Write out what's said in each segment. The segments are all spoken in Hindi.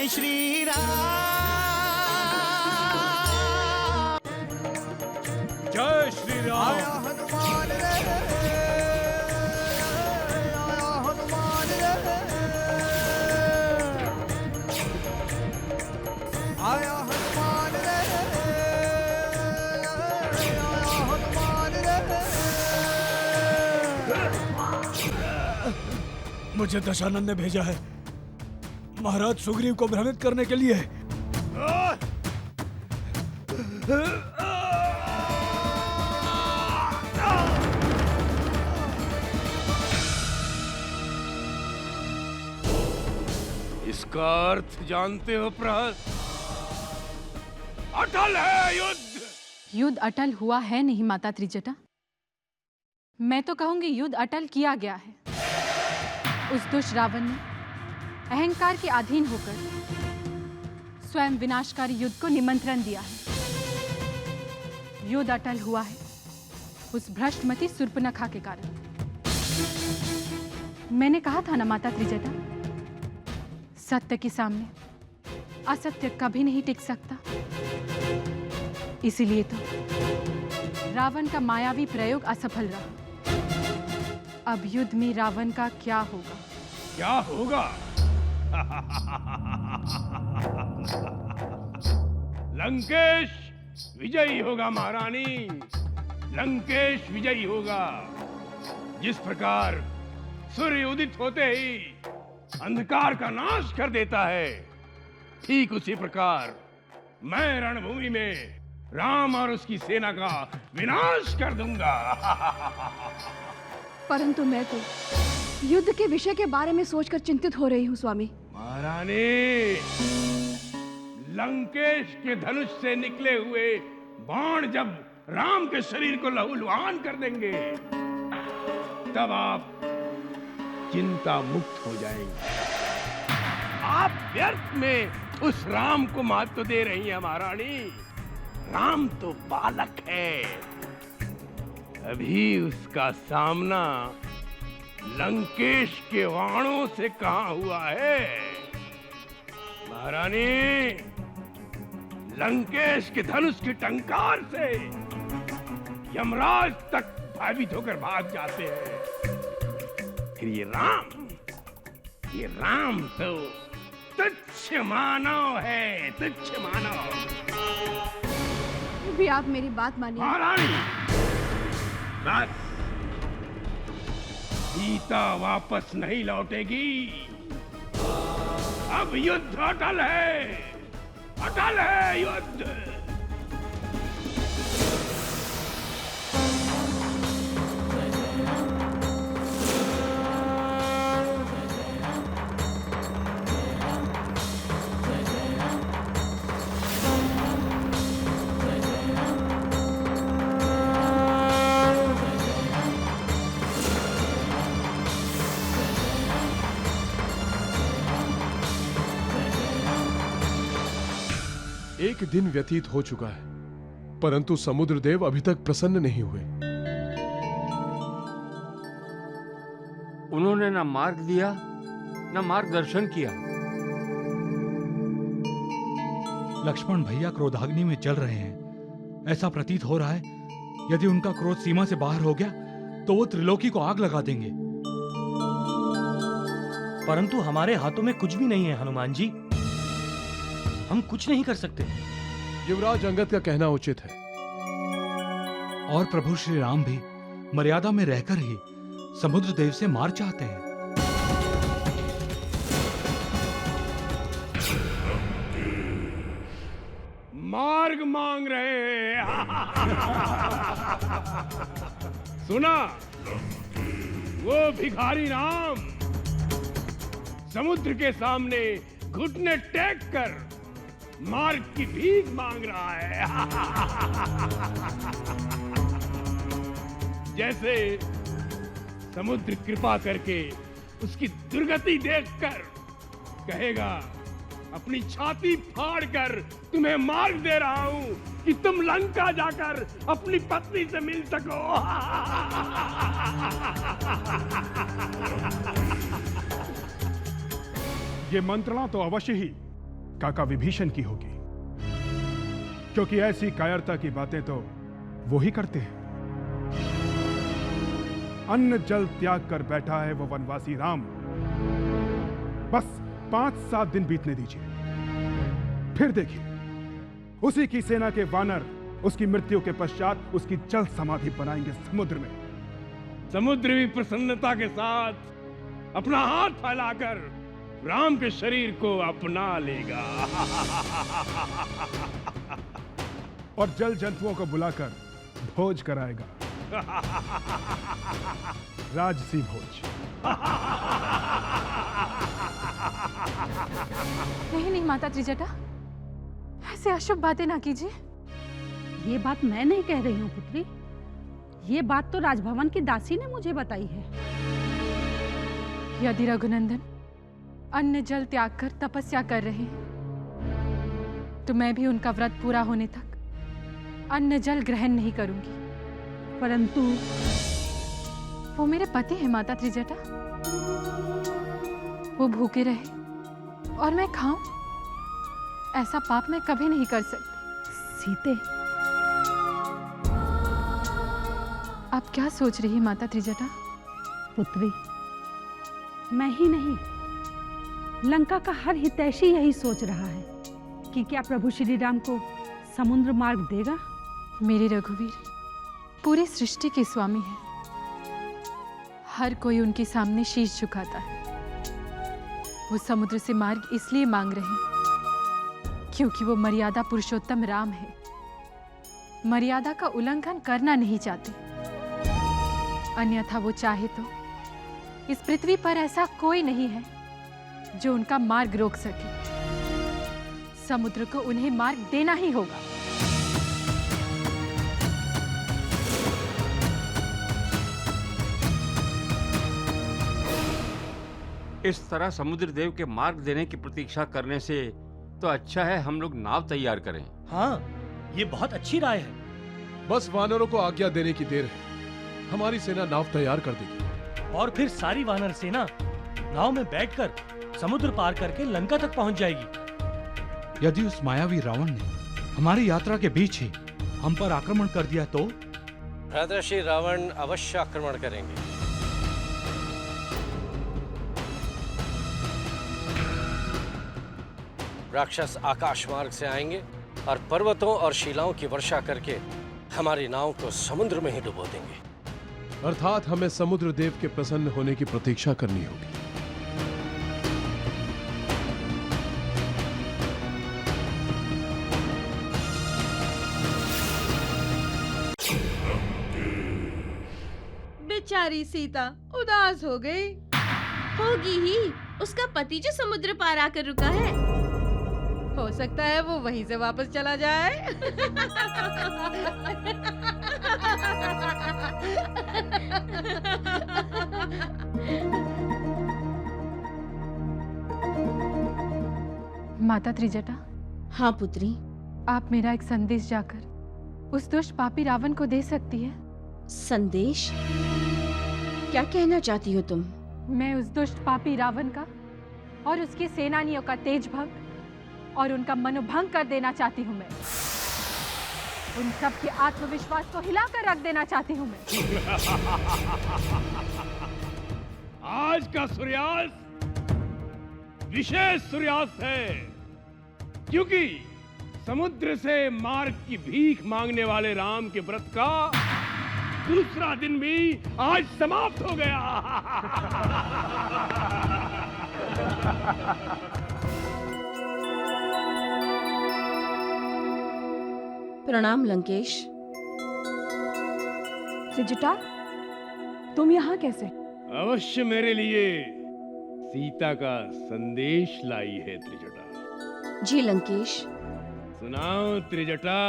जय श्री राम, जय श्री राम। आया हनुमान रे, आया हनुमान रे, आया हनुमान रे, आया हनुमान रे। मुझे दशानंद ने भेजा है महाराज सुग्रीव को भ्रमित करने के लिए। इसका अर्थ जानते हो प्रहर? अटल है युद्ध। युद्ध अटल हुआ है नहीं माता त्रिजटा। मैं तो कहूंगी युद्ध अटल किया गया है। उस दुष्ट रावण ने अहंकार के अधीन होकर स्वयं विनाशकारी युद्ध को निमंत्रण दिया है। युद्ध अटल हुआ है उस भ्रष्टमती शूर्पणखा के कारण। मैंने कहा था ना माता त्रिजटा, सत्य के सामने असत्य कभी नहीं टिक सकता। इसीलिए तो रावण का मायावी प्रयोग असफल रहा। अब युद्ध में रावण का क्या होगा? क्या होगा? लंकेश विजयी होगा महारानी, लंकेश विजयी होगा। जिस प्रकार सूर्य उदित होते ही अंधकार का नाश कर देता है, ठीक उसी प्रकार मैं रणभूमि में राम और उसकी सेना का विनाश कर दूंगा। परंतु मैं तो युद्ध के विषय के बारे में सोचकर चिंतित हो रही हूँ स्वामी। महारानी, लंकेश के धनुष से निकले हुए बाण जब राम के शरीर को लहूलुहान कर देंगे, तब आप चिंता मुक्त हो जाएंगे। आप व्यर्थ में उस राम को महत्व दे रही हैं महारानी। राम तो बालक है, अभी उसका सामना लंकेश के बाणों से कहां हुआ है। महारानी, लंकेश के धनुष की टंकार से यमराज तक भयभीत होकर भाग जाते हैं। फिर ये राम तो तुच्छ मानव है, तुच्छ मानव। भी आप मेरी बात मानिए। महारानी, बस सीता वापस नहीं लौटेगी। अब युद्ध अटल है युद्ध। एक दिन व्यतीत हो चुका है, परंतु समुद्रदेव अभी तक प्रसन्न नहीं हुए। उन्होंने ना मार्ग दिया, ना मार्गदर्शन किया। लक्ष्मण भैया क्रोधाग्नि में चल रहे हैं। ऐसा प्रतीत हो रहा है यदि उनका क्रोध सीमा से बाहर हो गया तो वो त्रिलोकी को आग लगा देंगे। परंतु हमारे हाथों में कुछ भी नहीं है हनुमान जी, हम कुछ नहीं कर सकते। युवराज अंगद का कहना उचित है। और प्रभु श्री राम भी मर्यादा में रहकर ही समुद्र देव से मार चाहते हैं। मार्ग मांग रहे हैं। सुना, वो भिखारी राम समुद्र के सामने घुटने टेक कर मार्ग की भीख मांग रहा है। जैसे समुद्र कृपा करके उसकी दुर्गति देखकर कहेगा, अपनी छाती फाड़कर तुम्हें मार्ग दे रहा हूं कि तुम लंका जाकर अपनी पत्नी से मिल सको। ये मंत्रणा तो अवश्य ही काका विभीषण की होगी, क्योंकि ऐसी कायरता की बातें तो वो ही करते हैं। अन्न जल त्याग कर बैठा है वो वनवासी राम। बस 5-7 दिन बीतने दीजिए, फिर देखिए उसी की सेना के वानर उसकी मृत्यु के पश्चात उसकी जल समाधि बनाएंगे समुद्र में। समुद्र भी प्रसन्नता के साथ अपना हाथ फैलाकर राम के शरीर को अपना लेगा। और जल जंतुओं को बुलाकर भोज कराएगा, राजसी भोज। नहीं माता त्रिजटा, ऐसे अशुभ बातें ना कीजिए। ये बात मैं नहीं कह रही हूँ पुत्री, ये बात तो राजभवन की दासी ने मुझे बताई है। यदि रघुनंदन अन्न जल त्याग कर तपस्या कर रहे हैं तो मैं भी उनका व्रत पूरा होने तक अन्न जल ग्रहण नहीं करूंगी। परंतु वो मेरे पति हैं माता त्रिजटा, वो भूखे रहे और मैं खाऊं, ऐसा पाप मैं कभी नहीं कर सकती। सीते, आप क्या सोच रही हैं माता त्रिजटा? पुत्री, मैं ही नहीं, लंका का हर हितैषी यही सोच रहा है कि क्या प्रभु श्री राम को समुद्र मार्ग देगा। मेरे रघुवीर पूरी सृष्टि के स्वामी हैं, हर कोई उनके सामने शीश झुकाता है। वो समुद्र से मार्ग इसलिए मांग रहे हैं क्योंकि वो मर्यादा पुरुषोत्तम राम है, मर्यादा का उल्लंघन करना नहीं चाहते। अन्यथा वो चाहे तो इस पृथ्वी पर ऐसा कोई नहीं है जो उनका मार्ग रोक सके। समुद्र को उन्हें मार्ग देना ही होगा। इस तरह समुद्र देव के मार्ग देने की प्रतीक्षा करने से तो अच्छा है हम लोग नाव तैयार करें। हाँ, ये बहुत अच्छी राय है। बस वानरों को आज्ञा देने की देर है, हमारी सेना नाव तैयार कर देगी। और फिर सारी वानर सेना नाव में बैठकर समुद्र पार करके लंका तक पहुंच जाएगी। यदि उस मायावी रावण ने हमारी यात्रा के बीच ही हम पर आक्रमण कर दिया तो? भ्रातृश्री रावण अवश्य आक्रमण करेंगे। राक्षस आकाश मार्ग से आएंगे और पर्वतों और शिलाओं की वर्षा करके हमारी नाव को समुद्र में ही डुबो देंगे। अर्थात हमें समुद्र देव के प्रसन्न होने की प्रतीक्षा करनी होगी। बेचारी सीता उदास हो गई। होगी ही, उसका पति जो समुद्र पार आकर रुका है, हो सकता है वो वहीं से वापस चला जाए। माता त्रिजटा। हाँ पुत्री। आप मेरा एक संदेश जाकर उस दुष्ट पापी रावण को दे सकती है। संदेश? क्या कहना चाहती हो तुम? मैं उस दुष्ट पापी रावण का और उसकी सेनानियों का तेज भंग और उनका मनोभंग कर देना चाहती हूँ। मैं उन सब के आत्मविश्वास को हिलाकर रख देना चाहती हूँ। मैं आज का सूर्यास्त विशेष सूर्यास्त है, क्योंकि समुद्र से मार्ग की भीख मांगने वाले राम के व्रत का दूसरा दिन भी आज समाप्त हो गया। प्रणाम लंकेश। त्रिजटा, तुम यहाँ कैसे? अवश्य मेरे लिए सीता का संदेश लाई है त्रिजटा। जी लंकेश। सुनाओ त्रिजटा,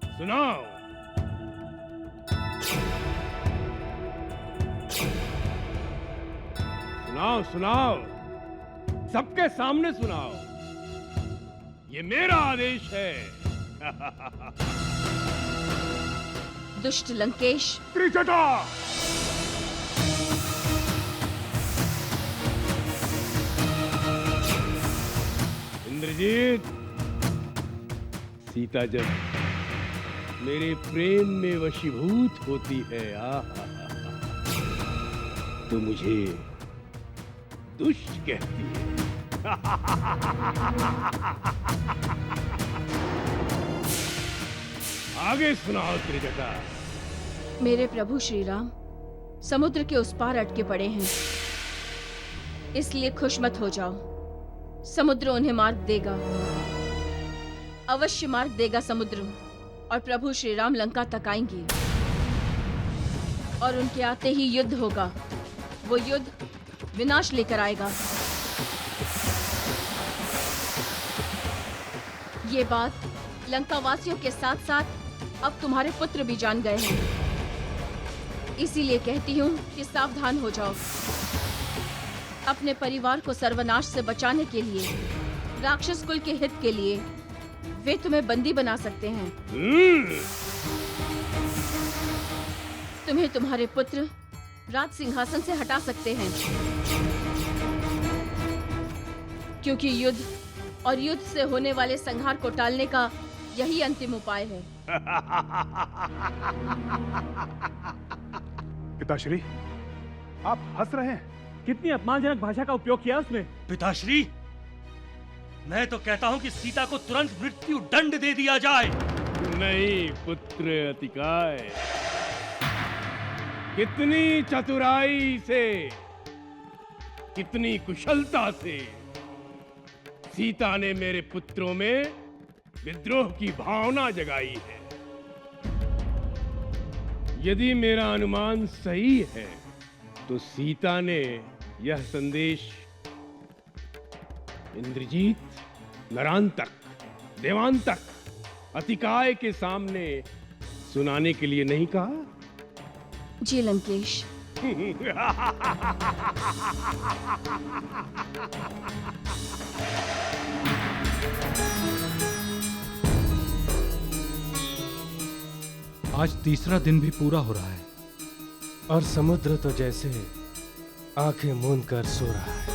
सुनाओ। सुनाओ सुनाओ, सबके सामने सुनाओ। ये मेरा आदेश है। दुष्ट लंकेश। त्रिजटा! इंद्रजीत, सीता जब मेरे प्रेम में वशीभूत होती है तो मुझे दुष्ट कहती है। आगे सुनाओ त्रिजटा। मेरे प्रभु श्री राम समुद्र के उस पार अटके पड़े हैं, इसलिए खुश मत हो जाओ। समुद्र उन्हें मार्ग देगा, अवश्य मार्ग देगा समुद्र, और प्रभु श्री राम लंका तक आएंगे और उनके आते ही युद्ध होगा। वो युद्ध विनाश लेकर आएगा। ये बात लंका वासियों के साथ साथ अब तुम्हारे पुत्र भी जान गए हैं, इसीलिए कहती हूँ कि सावधान हो जाओ। अपने परिवार को सर्वनाश से बचाने के लिए, राक्षस कुल के हित के लिए वे तुम्हें बंदी बना सकते हैं। तुम्हें तुम्हारे पुत्र राज सिंहासन से हटा सकते हैं, क्योंकि युद्ध और युद्ध से होने वाले संहार को टालने का यही अंतिम उपाय है। पिताश्री, आप हंस रहे हैं। कितनी अपमानजनक भाषा का उपयोग किया उसने। पिताश्री, मैं तो कहता हूँ कि सीता को तुरंत मृत्यु दंड दे दिया जाए। नहीं पुत्र अतिकाय, कितनी चतुराई से, कितनी कुशलता से सीता ने मेरे पुत्रों में विद्रोह की भावना जगाई है। यदि मेरा अनुमान सही है तो सीता ने यह संदेश इंद्रजीत, नरांतक, देवांतक, अतिकाय के सामने सुनाने के लिए नहीं कहा? जी लंकेश। आज तीसरा दिन भी पूरा हो रहा है और समुद्र तो जैसे आंखें मूंद कर सो रहा है।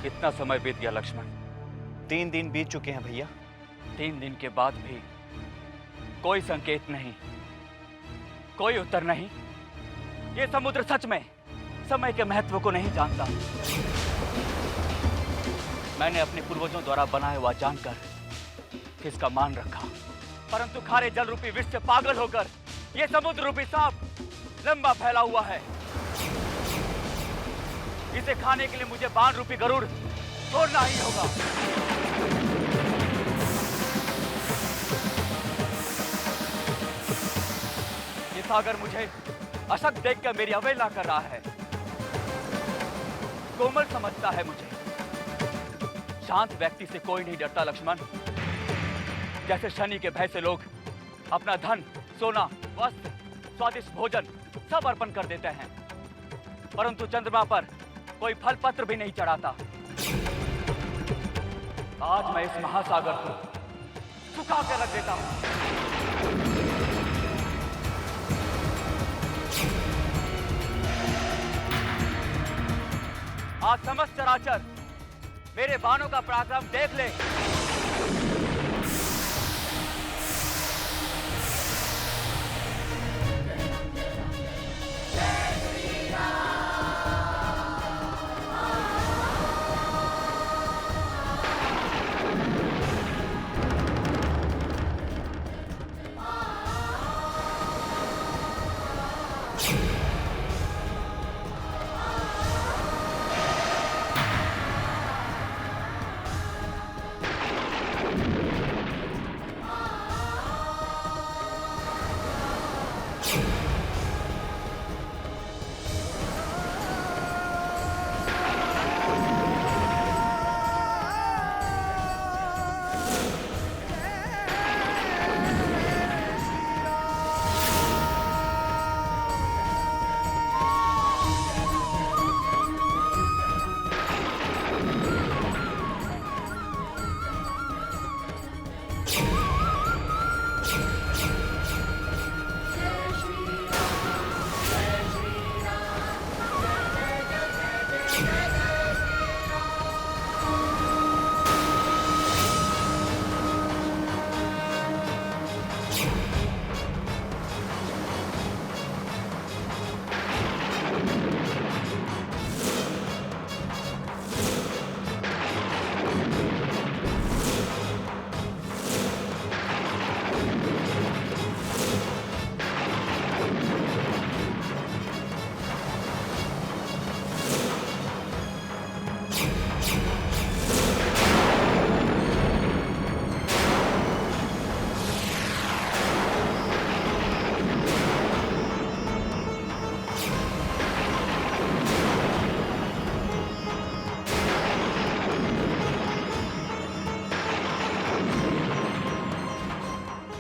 कितना समय बीत गया लक्ष्मण? 3 दिन बीत चुके हैं भैया। 3 दिन के बाद भी कोई संकेत नहीं, कोई उत्तर नहीं। ये समुद्र सच में समय के महत्व को नहीं जानता। मैंने अपने पूर्वजों द्वारा बनाया हुआ जानकर इसका मान रखा, परंतु खारे जल रूपी विष से पागल होकर ये समुद्र रूपी सांप लंबा फैला हुआ है। इसे खाने के लिए मुझे बाण रूपी गरुड़ छोड़ना ही होगा। ये सागर मुझे अशक्त देखकर मेरी अवहेलना कर रहा है, कोमल समझता है मुझे। शांत व्यक्ति से कोई नहीं डरता लक्ष्मण। जैसे शनि के भय से लोग अपना धन, सोना, वस्त्र, स्वादिष्ट भोजन सब अर्पण कर देते हैं, परंतु चंद्रमा पर कोई फल पत्र भी नहीं चढ़ाता। आज मैं इस महासागर को सुखा के रख देता हूं। आज समस्त चराचर मेरे बाणों का पराक्रम देख ले।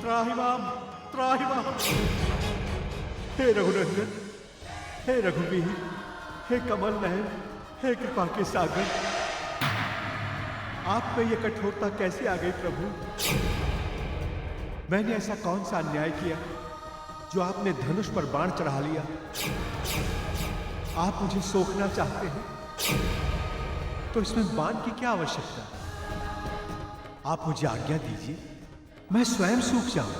त्राहिमाम त्राहिमाम। हे रघुनंदन, हे रघुवीर, हे कमल नयन, हे कृपा के सागर, आप में ये कठोरता कैसे आ गई प्रभु? मैंने ऐसा कौन सा अन्याय किया जो आपने धनुष पर बाण चढ़ा लिया? आप मुझे सोखना चाहते हैं तो इसमें बाण की क्या आवश्यकता? आप मुझे आज्ञा दीजिए, मैं स्वयं सूख जाऊं।